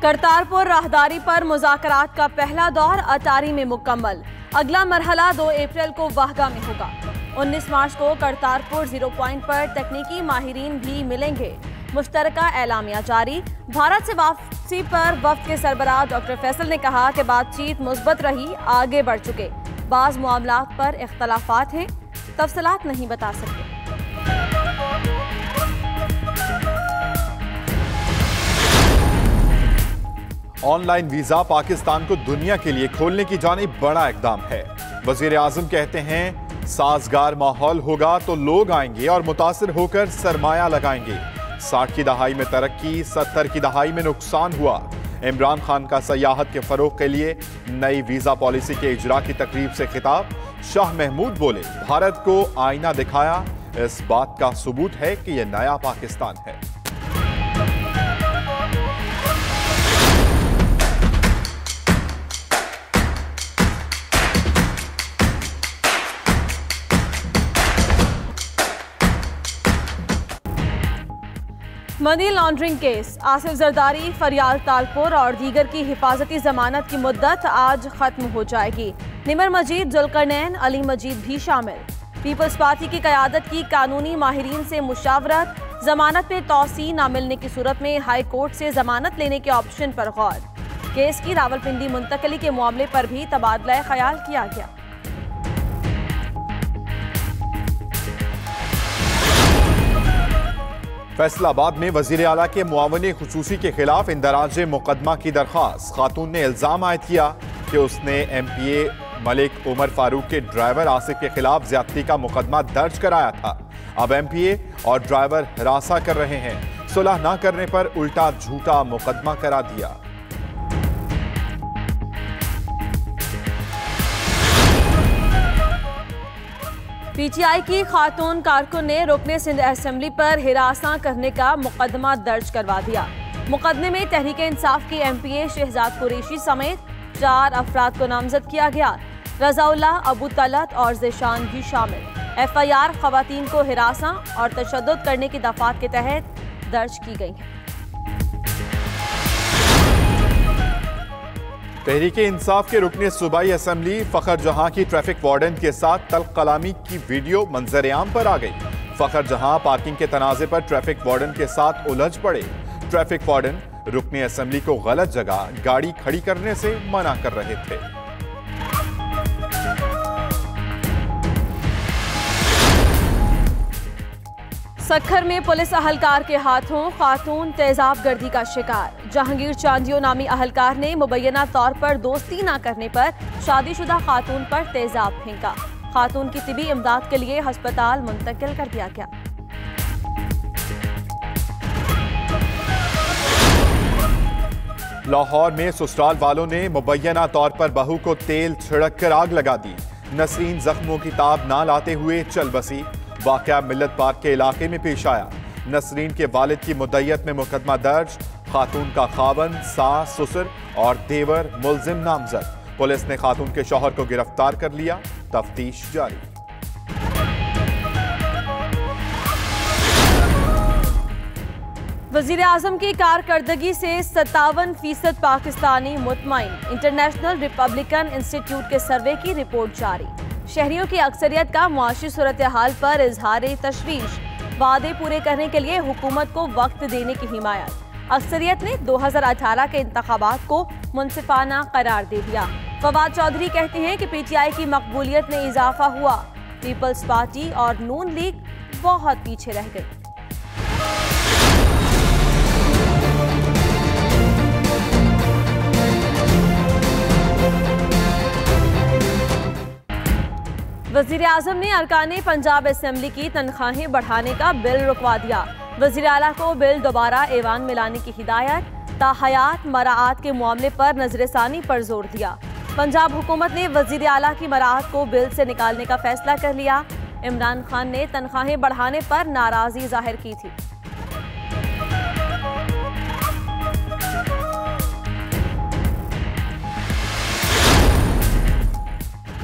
करतारपुर राहदारी पर मुज़ाकरात का पहला दौर अटारी में मुकम्मल। अगला मरहला 2 अप्रैल को वाहगा में होगा। 19 मार्च को करतारपुर 0 पॉइंट पर तकनीकी माहिरीन भी मिलेंगे। मुश्तरका एलामिया जारी। भारत से वापसी पर वफ्द के सरबराह डॉक्टर फैसल ने कहा कि बातचीत मुस्बत रही, आगे बढ़ चुके। बाज़ मामलात पर इख्तलाफात हैं, तफसीलात नहीं बता सकते। ऑनलाइन वीजा पाकिस्तान को दुनिया के लिए खोलने की जानिब बड़ा इकदाम है। वजीर आजम कहते हैं साजगार माहौल होगा तो लोग आएंगे और मुतासिर होकर सरमाया लगाएंगे। 60 की दहाई में तरक्की, 70 की दहाई में नुकसान हुआ। इमरान खान का सयाहत के फरोग के लिए नई वीजा पॉलिसी के इजरा की तकरीब से खिताब। शाह महमूद बोले, भारत को आईना दिखाया, इस बात का सबूत है कि यह नया पाकिस्तान है। Money laundering case, Asif Zardari, फरियाल तालपुर और दीगर की हिफाजती जमानत की मुद्दत आज खत्म हो जाएगी। निमर मजीद, जुल्करनैन, अली मजीद भी शामिल। पीपल्स पार्टी की क़यादत की कानूनी माहिरीन से मुशावरत। जमानत में तौसी न मिलने की सूरत में हाई कोर्ट से जमानत लेने के ऑप्शन पर गौर। केस की रावलपिंडी मुंतकली के मामले पर भी तबादला ख्याल किया गया। फैसलाबाद में वजीर आला के मुआवने खुसूसी के खिलाफ इंदराज मुकदमा की दरख्वास्त। खातून ने इल्जाम आयद किया कि उसने MPA मलिक उमर फारूक के ड्राइवर आसिफ के खिलाफ ज्यादती का मुकदमा दर्ज कराया था। अब MPA और ड्राइवर हिरासा कर रहे हैं। सुलह न करने पर उल्टा झूठा मुकदमा करा दिया। PTI की खातून कारकुन ने रुकने सिंध असेंबली पर हिरासा करने का मुकदमा दर्ज करवा दिया। मुकदमे में तहरीक इंसाफ की MPA शहजाद कुरैशी समेत 4 अफराद को नामजद किया गया। रजाउल्ला, अबू तलत और ज़ेशान भी शामिल। FIR खवातीन को हिरासा और तशद्दुद करने की दफात के तहत दर्ज की गई है। तहरीक इंसाफ के रुकने सूबाई असेंबली फखर जहां की ट्रैफिक वार्डन के साथ तल्ख कलामी की वीडियो मंजर आम पर आ गई। फखर जहां पार्किंग के तनाजे पर ट्रैफिक वार्डन के साथ उलझ पड़े। ट्रैफिक वार्डन रुकने असेंबली को गलत जगह गाड़ी खड़ी करने से मना कर रहे थे। सक्खर में पुलिस अहलकार के हाथों खातून तेजाब गर्दी का शिकार। जहांगीर चांदियो नामी अहलकार ने मुबैना तौर पर दोस्ती न करने पर शादीशुदा खातून पर तेजाब फेंका। खातून की तिबी इमदाद के लिए अस्पताल मुंतकिल कर दिया गया। लाहौर में ससुराल वालों ने मुबैना तौर पर बहू को तेल छिड़क कर आग लगा दी। नसरीन जख्मों की ताब ना लाते हुए चल बसी। वाकया मिल्लत पार्क के इलाके में पेश आया। नसरीन के वालिद की मुद्दयत में मुकदमा दर्ज। खातून का खावन, सास, ससुर और देवर मुलजिम नामजद। पुलिस ने खातून के शौहर को गिरफ्तार कर लिया। तफ्तीश जारी। वजीर आजम की कारकर्दगी से 57% पाकिस्तानी मुतमईन। इंटरनेशनल रिपब्लिकन इंस्टीट्यूट के सर्वे की रिपोर्ट जारी। शहरियों की अक्सरियत का मुआशी सूरत हाल पर इजहार तशवीश। वादे पूरे करने के लिए हुकूमत को वक्त देने की हिमायत। अक्सरियत ने 2018 के इंतखाबात को मुनसिफाना करार दे दिया। फवाद चौधरी कहते हैं कि PTI की मकबूलियत में इजाफा हुआ। पीपल्स पार्टी और नून लीग बहुत पीछे रह गई। वजीर आजम ने अरकाने पंजाब असेंबली की तनख्वाहें बढ़ाने का बिल रुकवा दिया। वजीर आला को बिल दोबारा ऐवान में लाने की हिदायत। ताहयात मराआत के मामले पर नजरसानी पर जोर दिया। पंजाब हुकूमत ने वजीर आला की मराआत को बिल से निकालने का फैसला कर लिया। इमरान खान ने तनख्वाहें बढ़ाने पर नाराजगी जाहिर की थी।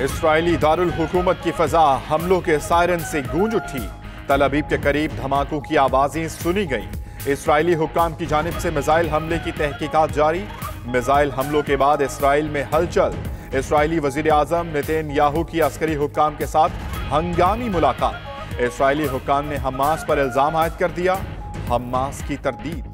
इस्राइली दारुल हुकूमत की फजा हमलों के सायरन से गूंज उठी। तल अबीब के करीब धमाकों की आवाजें सुनी गईं। इसराइली हुक्काम की जानिब से मिसाइल हमले की तहकीकात जारी। मिसाइल हमलों के बाद इसराइल में हलचल। इसराइली वजीर आजम नेतन्याहू की अस्करी हुक्काम के साथ हंगामी मुलाकात। इसराइली हुक्काम ने हमास पर इल्जाम आयद कर दिया। हमास की तरदीद।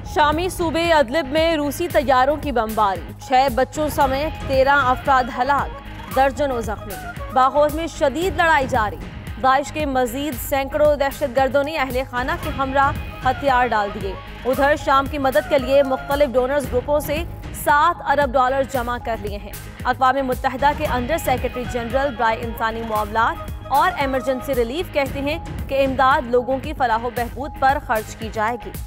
शामी सूबे अदलिब में रूसी तैयारों की बमबारी, 6 बच्चों समेत 13 अफराद हलाक, दर्जनों जख्मी। बागोस में शदीद लड़ाई जारी। दाइश के मजीद सैकड़ों दहशतगर्दों ने अहले खाना के हमरा हथियार डाल दिए। उधर शाम की मदद के लिए मुख्तलिफ डोनर्स ग्रुपों से $7 अरब जमा कर लिए हैं। अक़वाम मुत्तहिदा के अंडर सेक्रेटरी जनरल बराए इंसानी मामलात और एमरजेंसी रिलीफ कहते हैं कि इमदाद लोगों की फलाह व बहबूद पर खर्च की जाएगी।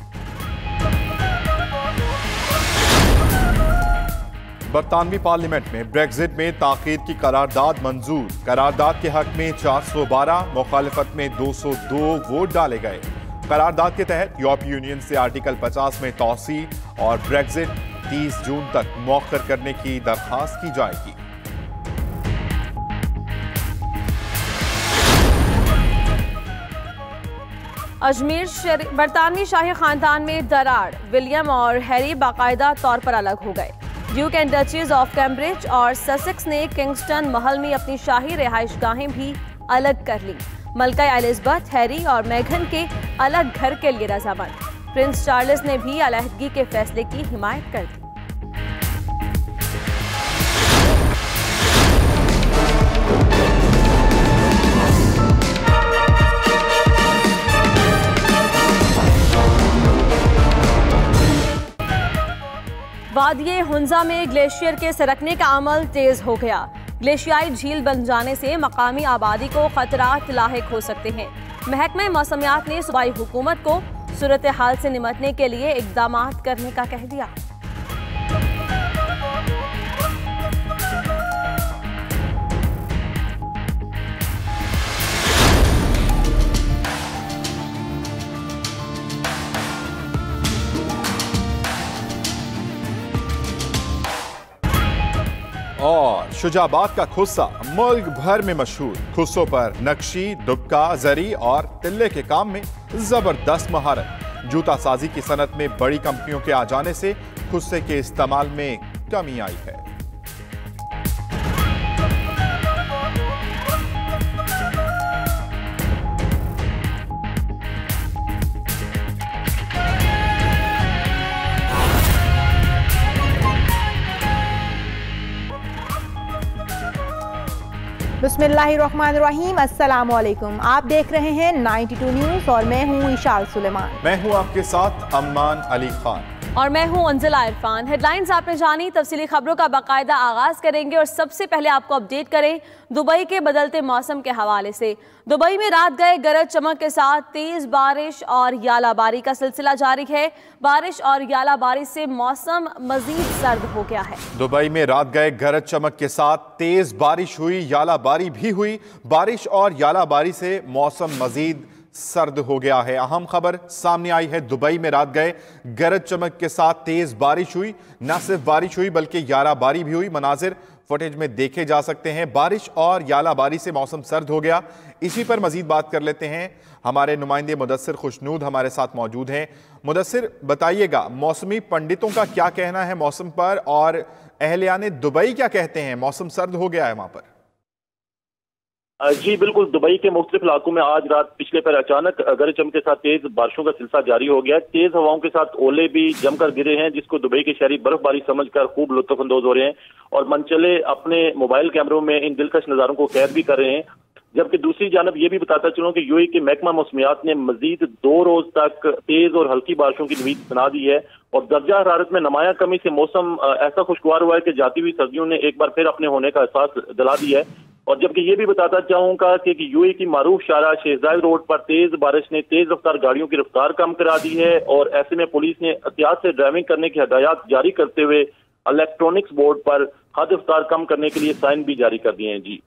बरतानवी पार्लियामेंट में ब्रेक्जिट में ताखीर की करारदाद मंजूर। करारदाद के हक में 412, मुखालिफत में 202 वोट डाले गए। करारदाद के तहत यूरोपीय यूनियन से आर्टिकल 50 में तौसी और ब्रेक्जिट 30 जून तक मौखर करने की दरखास्त की जाएगी। अजमेर बरतानवी शाही खानदान में दरार, विलियम और हैरी बाकायदा तौर पर अलग हो गए। Duke and duchess of Cambridge और ससेक्स ने किंगस्टन महल में अपनी शाही रिहाइश गाहें भी अलग कर ली। मलका एलिजाबेथ, हैरी और मेघन के अलग घर के लिए रजामंद। प्रिंस चार्ल्स ने भी अलहदगी के फैसले की हिमायत कर दी। वादिये हुंजा में ग्लेशियर के सरकने का अमल तेज हो गया। ग्लेशियाई झील बन जाने से मकामी आबादी को खतरात लाहिक हो सकते हैं। महकमा मौसमियात ने सूबाई हुकूमत को सूरत हाल से निमटने के लिए इक़दामात करने का कह दिया। और शुजाबाद का खुस्सा मुल्क भर में मशहूर। खुस्सों पर नक्शी, दुक्का, जरी और तिल्ले के काम में जबरदस्त महारत। जूता साजी की सनत में बड़ी कंपनियों के आ जाने से खुस्से के इस्तेमाल में कमी आई है। बिस्मिल्लाहिर्रहमानिर्रहीम, अस्सलामुअलैकुम। आप देख रहे हैं 92 न्यूज़ और मैं हूं इशाल सुलेमान। मैं हूं आपके साथ अम्मान अली खान और मैं हूं अंजला इरफान। हेडलाइंस आपने जानी, तफसीली खबरों का बाकायदा आगाज करेंगे और सबसे पहले आपको अपडेट करें दुबई के बदलते मौसम के हवाले से। दुबई में रात गए गरज चमक के साथ तेज बारिश और यालाबारी का सिलसिला जारी है। बारिश और यालाबारी से मौसम मजीद सर्द हो गया है। दुबई में रात गए गरज चमक के साथ तेज बारिश हुई, यालाबारी भी हुई। बारिश और यालाबारी से मौसम मजीद सर्द हो गया है। अहम खबर सामने आई है। दुबई में रात गए गरज चमक के साथ तेज बारिश हुई। न सिर्फ बारिश हुई बल्कि यालाबारी भी हुई। मनाजिर फुटेज में देखे जा सकते हैं। बारिश और यालाबारी से मौसम सर्द हो गया। इसी पर मजीद बात कर लेते हैं। हमारे नुमाइंदे मुदस्सिर खुशनूद हमारे साथ मौजूद हैं। मुदस्सिर, बताइएगा मौसमी पंडितों का क्या कहना है मौसम पर, और अहलियाने दुबई क्या कहते हैं? मौसम सर्द हो गया है वहां पर? जी बिल्कुल, दुबई के मुख्तलिफ इलाकों में आज रात पिछले पर अचानक गरज चमक के साथ तेज बारिशों का सिलसिला जारी हो गया। तेज हवाओं के साथ ओले भी जमकर गिरे हैं, जिसको दुबई के शहरी बर्फबारी समझकर खूब लुत्फअंदोज हो रहे हैं और मनचले अपने मोबाइल कैमरों में इन दिलकश नजारों को कैद भी कर रहे हैं। जबकि दूसरी जानब ये भी बताता चलूं कि यूएई के महकमा मौसमियात ने मजीद 2 रोज तक तेज और हल्की बारिशों की उम्मीद सुना दी है और दर्जा हरारत में नमाया कमी से मौसम ऐसा खुशगवार हुआ है कि जाती हुई सर्दियों ने एक बार फिर अपने होने का एहसास दिला दिया है। और जबकि ये भी बताता चाहूंगा कि यूएई की मारूफ शारा शेहजाद रोड पर तेज बारिश ने तेज रफ्तार गाड़ियों की रफ्तार कम करा दी है और ऐसे में पुलिस ने एहतियात से ड्राइविंग करने की हदायत जारी करते हुए इलेक्ट्रॉनिक्स बोर्ड पर हद रफ्तार कम करने के लिए साइन भी जारी कर दिए हैं। जी